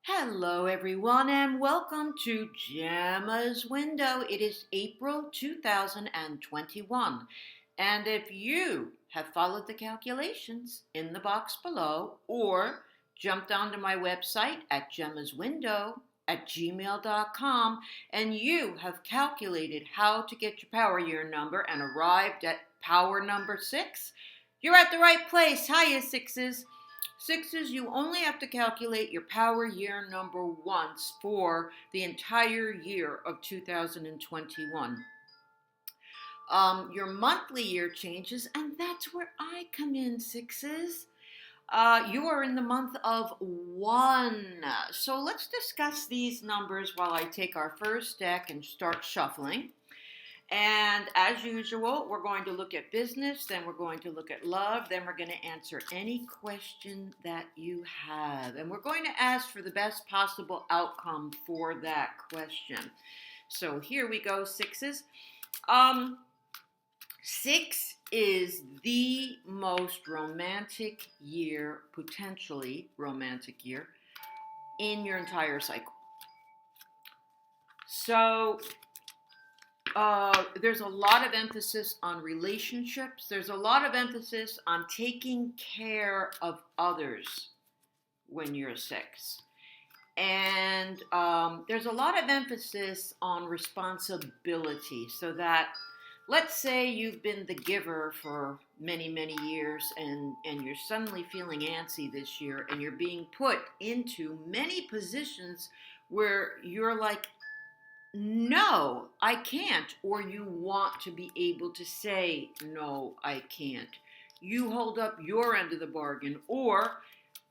Hello, everyone, and welcome to Gemma's Window. It is April 2021. And if you have followed the calculations in the box below or jumped onto my website at gemmaswindow@gmail.com and you have calculated how to get your power year number and arrived at power number 6, you're at the right place. Hiya, sixes. Sixes, you only have to calculate your power year number once for the entire year of 2021. Your monthly year changes, and that's where I come in, sixes. You are in the month of 1. So let's discuss these numbers while I take our first deck and start shuffling. And as usual, we're going to look at business, then we're going to look at love, then we're going to answer any question that you have. And we're going to ask for the best possible outcome for that question. So here we go, sixes. 6 is the most romantic year, potentially romantic year, in your entire cycle. So there's a lot of emphasis on relationships. There's a lot of emphasis on taking care of others when you're a 6. And there's a lot of emphasis on responsibility, so that let's say you've been the giver for many, many years and you're suddenly feeling antsy this year and you're being put into many positions where you're like, no, I can't, or you want to be able to say, no, I can't. You hold up your end of the bargain, or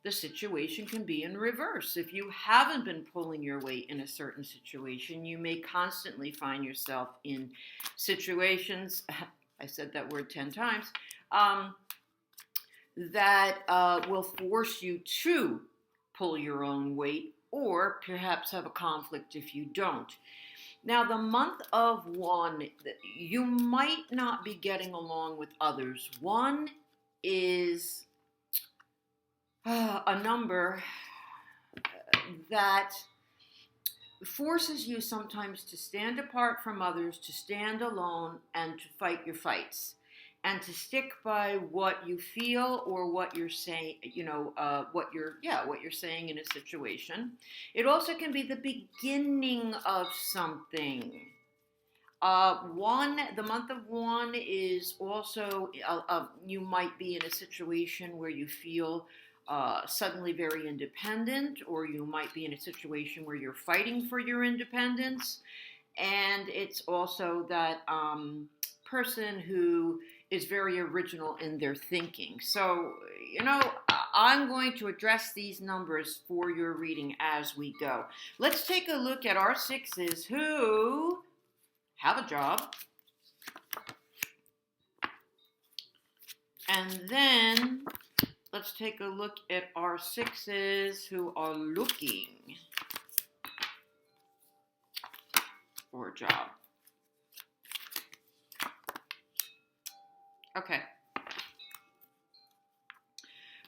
the situation can be in reverse. If you haven't been pulling your weight in a certain situation, you may constantly find yourself in situations, I said that word 10 times, that will force you to pull your own weight, or perhaps have a conflict if you don't. Now, the month of 1, you might not be getting along with others. 1 is a number that forces you sometimes to stand apart from others, to stand alone, and to fight your fights, and to stick by what you feel or what you're saying, what you're saying in a situation. It also can be the beginning of something. The month of 1 is also, you might be in a situation where you feel suddenly very independent, or you might be in a situation where you're fighting for your independence. And it's also that person who is very original in their thinking. So, I'm going to address these numbers for your reading as we go. Let's take a look at our 6s who have a job. And then let's take a look at our 6s who are looking for a job. Okay.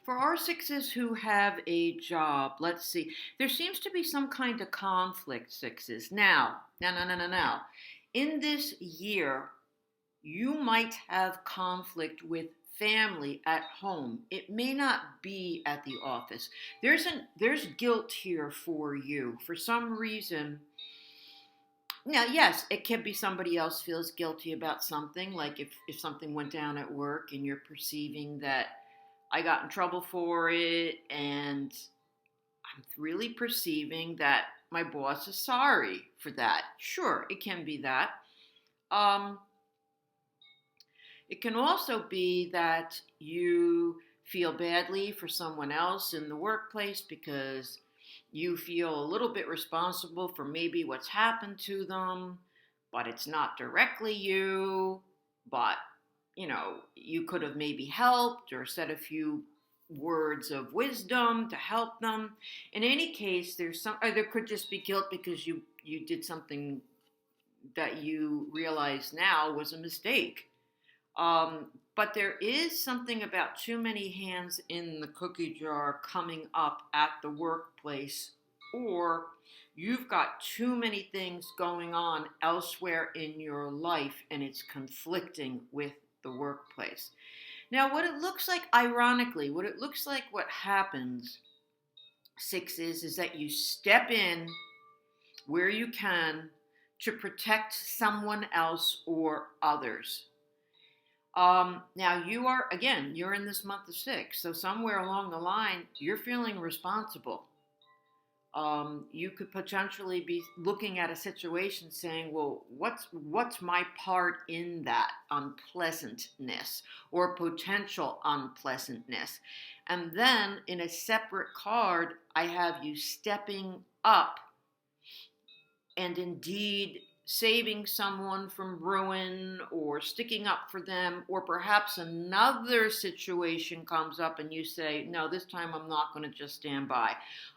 For our 6s who have a job, let's see. There seems to be some kind of conflict, 6s. Now. In this year, you might have conflict with family at home. It may not be at the office. There's guilt here for you. For some reason. Now, yes, it can be somebody else feels guilty about something, like if something went down at work and you're perceiving that I got in trouble for it, and I'm really perceiving that my boss is sorry for that. Sure, it can be that. It can also be that you feel badly for someone else in the workplace because you feel a little bit responsible for maybe what's happened to them, but it's not directly you, but you could have maybe helped or said a few words of wisdom to help them. In any case, there could just be guilt because you did something that you realize now was a mistake. But there is something about too many hands in the cookie jar coming up at the workplace or you've got too many things going on elsewhere in your life and it's conflicting with the workplace. Now, what it looks like, ironically, what happens, sixes, is that you step in where you can to protect someone else or others. Now you're in this month of six, so somewhere along the line, you're feeling responsible. You could potentially be looking at a situation saying, well, what's my part in that unpleasantness or potential unpleasantness? And then in a separate card, I have you stepping up and indeed saving someone from ruin or sticking up for them, or perhaps another situation comes up and you say, no, this time I'm not going to just stand by.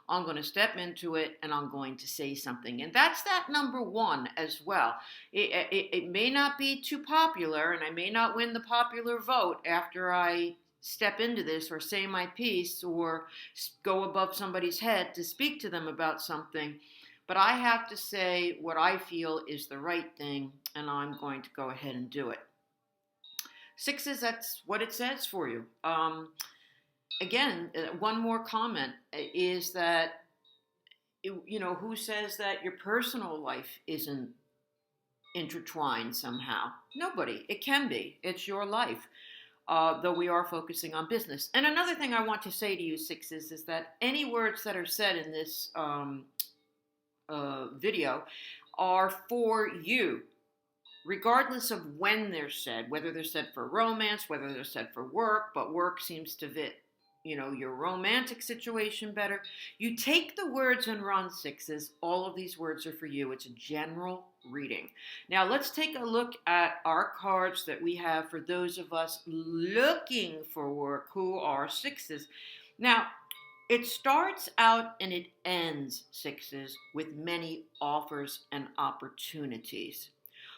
I'm going to step into it and I'm going to say something. And that's that number one as well. It may not be too popular and I may not win the popular vote after I step into this or say my piece or go above somebody's head to speak to them about something. But I have to say what I feel is the right thing, and I'm going to go ahead and do it. Sixes, that's what it says for you. Again, one more comment is that, who says that your personal life isn't intertwined somehow? Nobody. It can be. It's your life. Though we are focusing on business. And another thing I want to say to you, sixes, is that any words that are said in this video are for you, regardless of when they're said, whether they're said for romance, whether they're said for work, but work seems to fit, your romantic situation better. You take the words and run, sixes. All of these words are for you. It's a general reading. Now let's take a look at our cards that we have for those of us looking for work who are sixes. Now, it starts out and it ends, sixes, with many offers and opportunities.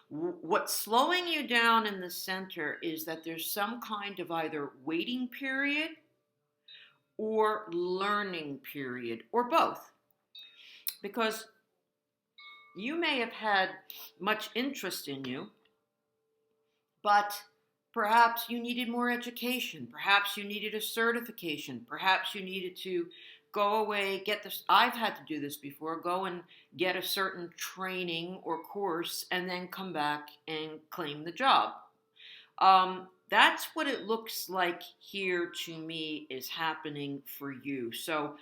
What's slowing you down in the center is that there's some kind of either waiting period or learning period, or both. Because you may have had much interest in you, but perhaps you needed more education. Perhaps you needed a certification. Perhaps you needed to go away, get this. I've had to do this before. Go and get a certain training or course and then come back and claim the job. That's what it looks like here to me is happening for you. So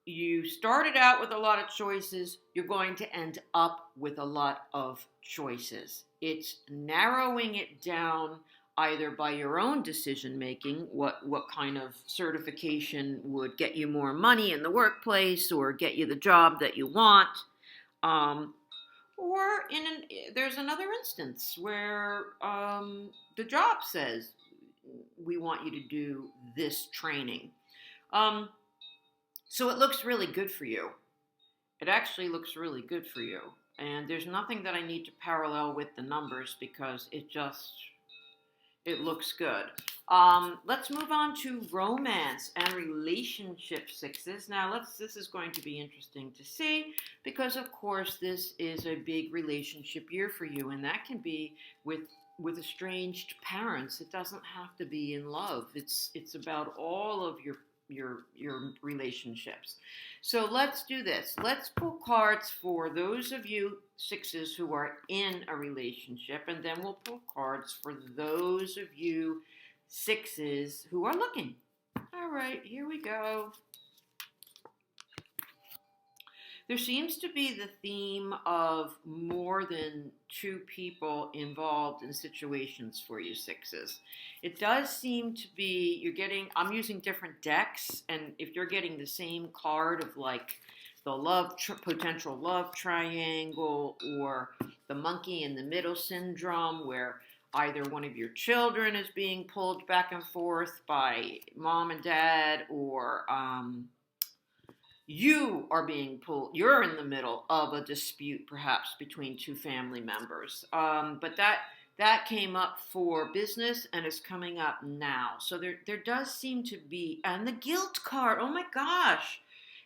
you started out with a lot of choices. You're going to end up with a lot of choices. It's narrowing it down either by your own decision making, what kind of certification would get you more money in the workplace or get you the job that you want. Or there's another instance where the job says, we want you to do this training. So it looks really good for you. It actually looks really good for you. And there's nothing that I need to parallel with the numbers because it looks good. Let's move on to romance and relationship, sixes. Now, this is going to be interesting to see because, of course, this is a big relationship year for you, and that can be with estranged parents. It doesn't have to be in love. It's about all of your relationships. So let's do this. Let's pull cards for those of you sixes who are in a relationship, and then we'll pull cards for those of you sixes who are looking. All right, here we go. There seems to be the theme of more than two people involved in situations for you sixes. It does seem to be, I'm using different decks, and if you're getting the same card of like the potential love triangle or the monkey in the middle syndrome where either one of your children is being pulled back and forth by mom and dad, or you are being pulled, you're in the middle of a dispute perhaps between two family members. But that came up for business and is coming up now. So there does seem to be, and the guilt card, oh my gosh.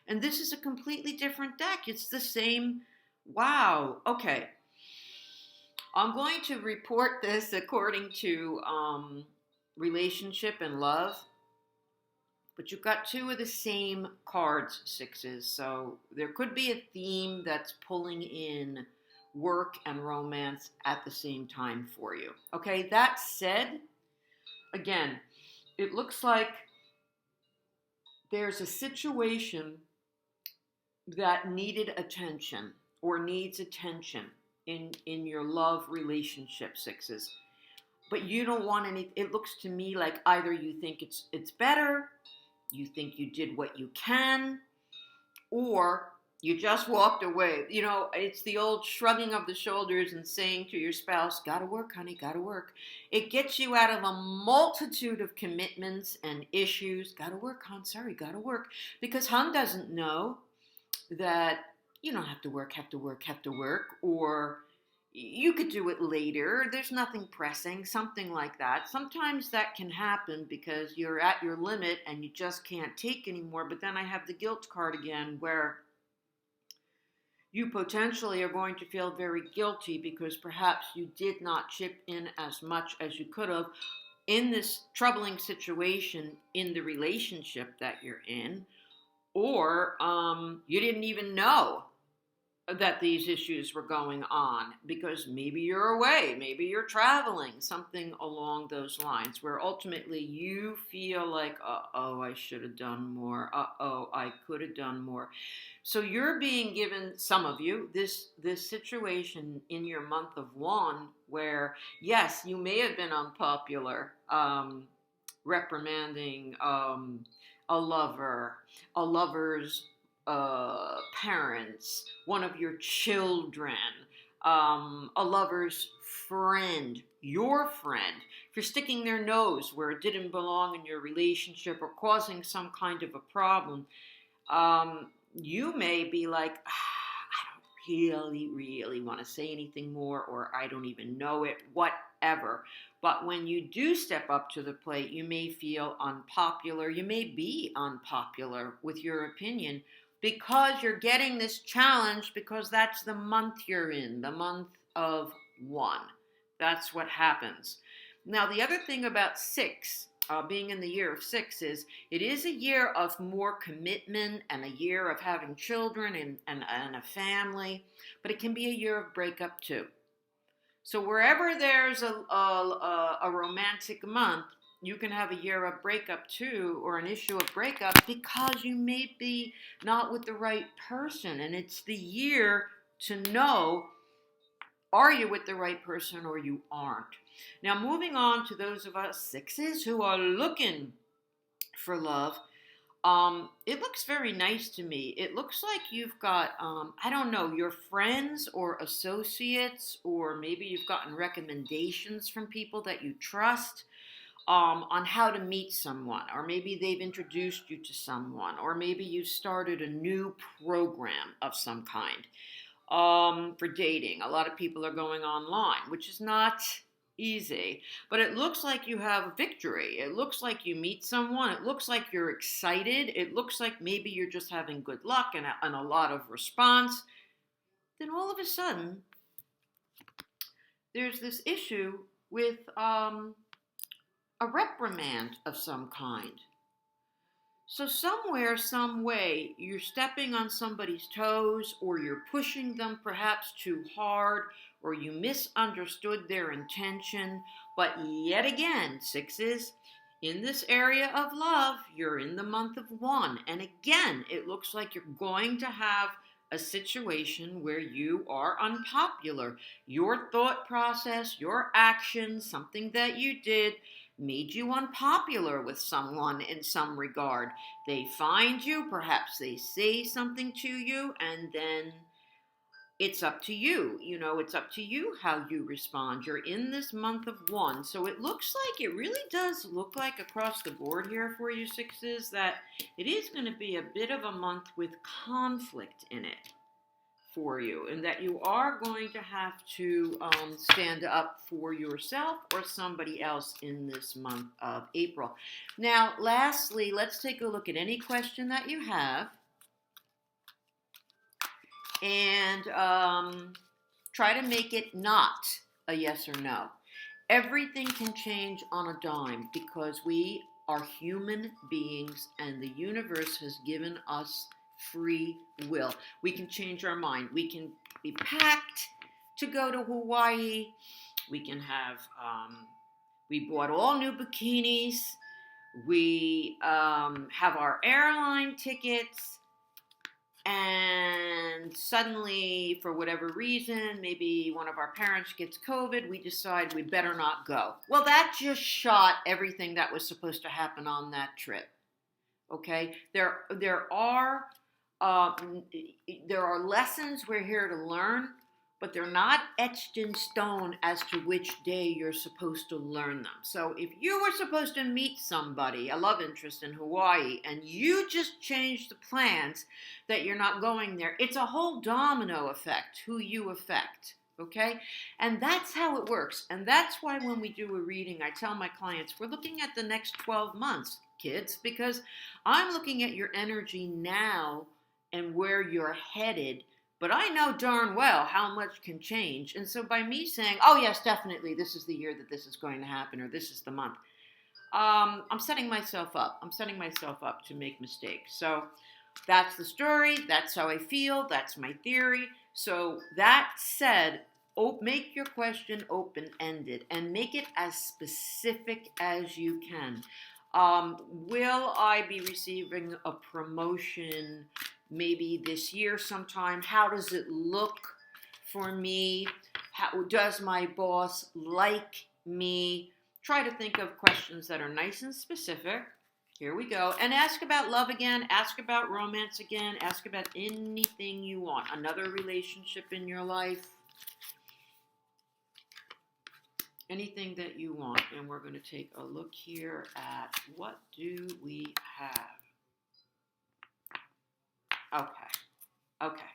And this is a completely different deck. It's the same. Wow. Okay. I'm going to report this according to relationship and love. But you've got two of the same cards, sixes. So there could be a theme that's pulling in work and romance at the same time for you. Okay, that said, again, it looks like there's a situation that needed attention or needs attention in your love relationship, sixes. But you don't want any. It looks to me like either you think it's better, you think you did what you can, or you just walked away. You know, it's the old shrugging of the shoulders and saying to your spouse, gotta work, honey, gotta work. It gets you out of a multitude of commitments and issues. Gotta work, hon, sorry, gotta work. Because hon doesn't know that you don't have to work, or you could do it later. There's nothing pressing, something like that. Sometimes that can happen because you're at your limit and you just can't take anymore. But then I have the guilt card again, where you potentially are going to feel very guilty because perhaps you did not chip in as much as you could have in this troubling situation in the relationship that you're in, or you didn't even know that these issues were going on because maybe you're away, maybe you're traveling, something along those lines, where ultimately you feel like, uh-oh, I should have done more, uh-oh, I could have done more. So you're being given, some of you, this situation in your month of one where, yes, you may have been unpopular, reprimanding a lover, a lover's parents, one of your children, a lover's friend, your friend, if you're sticking their nose where it didn't belong in your relationship or causing some kind of a problem, you may be like, I don't really want to say anything more, or I don't even know it, whatever. But when you do step up to the plate, you may feel unpopular. You may be unpopular with your opinion because you're getting this challenge, because that's the month you're in, the month of one. That's what happens. Now, the other thing about six, being in the year of six, is it is a year of more commitment and a year of having children and a family, but it can be a year of breakup too. So wherever there's a romantic month, you can have a year of breakup too, or an issue of breakup, because you may be not with the right person. And it's the year to know, are you with the right person or you aren't? Now, moving on to those of us sixes who are looking for love, it looks very nice to me. It looks like you've got, I don't know, your friends or associates, or maybe you've gotten recommendations from people that you trust, on how to meet someone, or maybe they've introduced you to someone, or maybe you started a new program of some kind, for dating. A lot of people are going online, which is not easy, but it looks like you have victory. It looks like you meet someone. It looks like you're excited. It looks like maybe you're just having good luck and a lot of response. Then all of a sudden, there's this issue with a reprimand of some kind. So somewhere, some way, you're stepping on somebody's toes, or you're pushing them perhaps too hard, or you misunderstood their intention. But yet again, sixes, in this area of love, you're in the month of one. And again, it looks like you're going to have a situation where you are unpopular. Your thought process, your actions, something that you did made you unpopular with someone in some regard. They find you, perhaps they say something to you, and then it's up to you. You know, it's up to you how you respond. You're in this month of one. So it looks like, it really does look like across the board here for you sixes, that it is going to be a bit of a month with conflict in it for you, and that you are going to have to stand up for yourself or somebody else in this month of April. Now, lastly, let's take a look at any question that you have. and try to make it not a yes or no. Everything can change on a dime because we are human beings and the universe has given us free will. We can change our mind. We can be packed to go to Hawaii. We can have, we bought all new bikinis. We have our airline tickets. And suddenly, for whatever reason, maybe one of our parents gets COVID, we decide we better not go. Well, that just shot everything that was supposed to happen on that trip. Okay, there are lessons we're here to learn, but they're not etched in stone as to which day you're supposed to learn them. So if you were supposed to meet somebody, a love interest in Hawaii, and you just changed the plans that you're not going there, it's a whole domino effect, who you affect. Okay? And that's how it works. And that's why when we do a reading, I tell my clients, we're looking at the next 12 months, kids, because I'm looking at your energy now and where you're headed, but I know darn well how much can change. And so by me saying, oh yes, definitely, this is the year that this is going to happen, or this is the month, I'm setting myself up. I'm setting myself up to make mistakes. So that's the story. That's how I feel. That's my theory. So that said, make your question open-ended and make it as specific as you can. Will I be receiving a promotion maybe this year sometime? How does it look for me? How does my boss like me? Try to think of questions that are nice and specific. Here we go. And ask about love again. Ask about romance again. Ask about anything you want. Another relationship in your life. Anything that you want. And we're going to take a look here at what do we have. Okay.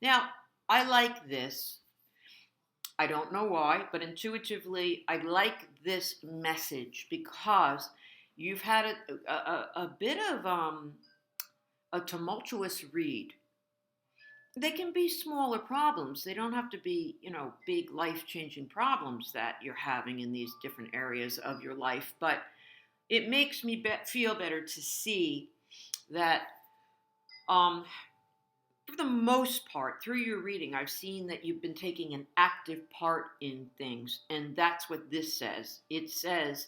Now, I like this. I don't know why, but intuitively, I like this message because you've had a bit of a tumultuous read. They can be smaller problems. They don't have to be, big life-changing problems that you're having in these different areas of your life. But it makes me feel better to see that for the most part, through your reading, I've seen that you've been taking an active part in things. And that's what this says. It says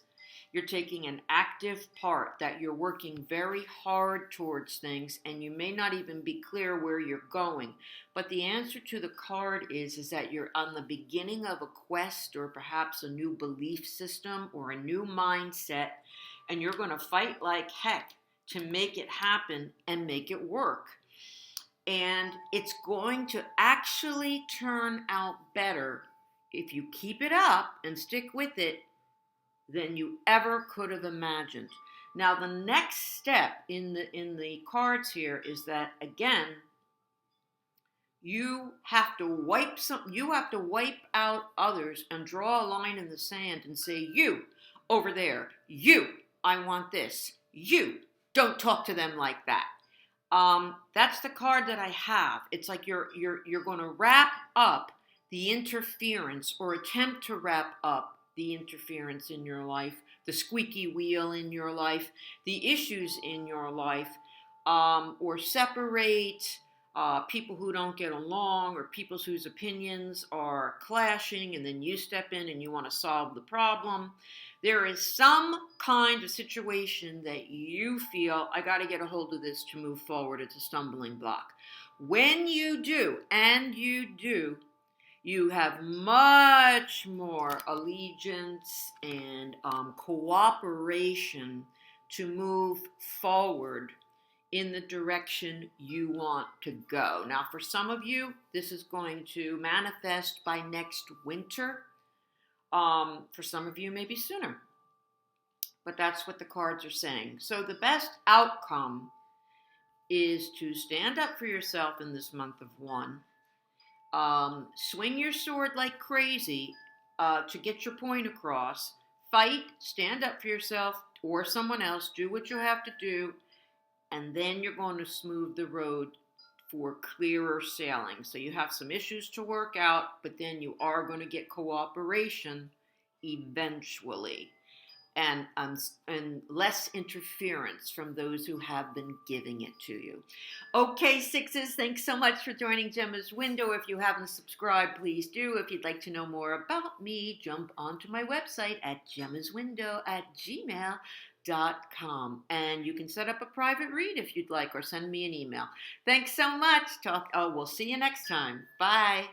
you're taking an active part, that you're working very hard towards things, and you may not even be clear where you're going. But the answer to the card is that you're on the beginning of a quest, or perhaps a new belief system or a new mindset, and you're going to fight like heck to make it happen and make it work. And it's going to actually turn out better if you keep it up and stick with it than you ever could have imagined. Now, the next step in the cards here is that, again, you have to wipe out others and draw a line in the sand and say, you over there, you, I want this, you, don't talk to them like that. That's the card that I have. It's like you're going to wrap up the interference, or attempt to wrap up the interference in your life, the squeaky wheel in your life, the issues in your life, or separate people who don't get along, or people whose opinions are clashing, and then you step in and you want to solve the problem. There is some kind of situation that you feel, I got to get a hold of this to move forward. It's a stumbling block. When you do, and you do, you have much more allegiance and cooperation to move forward in the direction you want to go. Now, for some of you, this is going to manifest by next winter. For some of you, maybe sooner. But that's what the cards are saying. So the best outcome is to stand up for yourself in this month of one. Swing your sword like crazy to get your point across. Fight, stand up for yourself or someone else. Do what you have to do. And then you're going to smooth the road for clearer sailing. So you have some issues to work out, but then you are going to get cooperation eventually, and less interference from those who have been giving it to you. Okay, sixes, thanks so much for joining Gemma's Window. If you haven't subscribed, please do. If you'd like to know more about me, jump onto my website at gemmaswindow@gmail.com, and you can set up a private read if you'd like, or send me an email. Thanks so much. We'll see you next time. Bye.